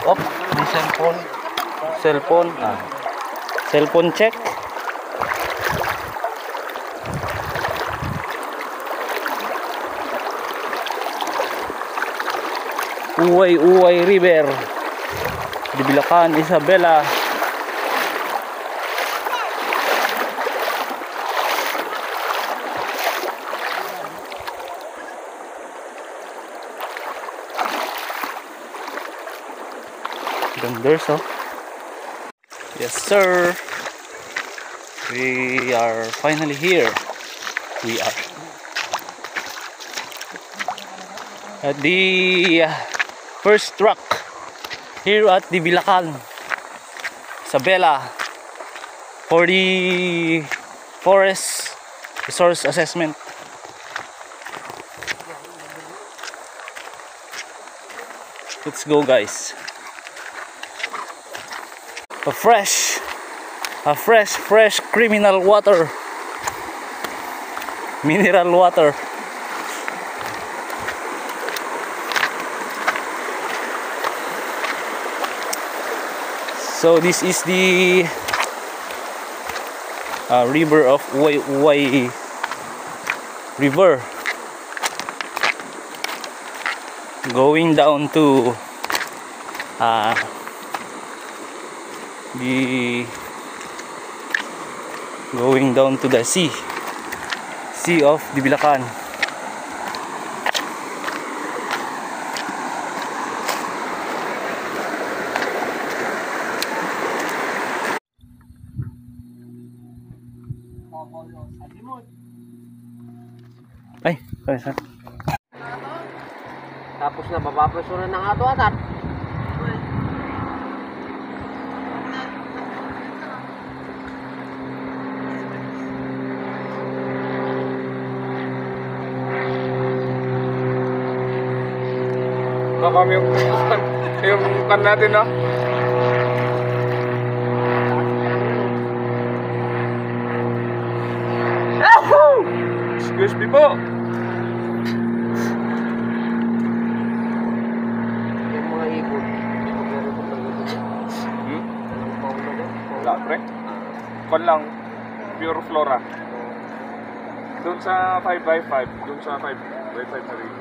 Oh, may cellphone. Cellphone. Cellphone check. Uway River, Dibilacan, Isabela. Ganders, oh. Yes, sir. We are finally here. We are at the first truck here at Dibilacan, Isabela, for the forest resource assessment. Let's go, guys. A fresh criminal water, mineral water. So this is the river of Uway River, going down to the sea of Dibilacan. Ay, sorry. Tapos na mabapresuran ng ato atat. Baka yung kan natin, no? Excuse me po. Yung mga ibon. Wala, pre. Kon lang. Pure flora. Doon sa 5x5. Doon sa 5x5 na rin.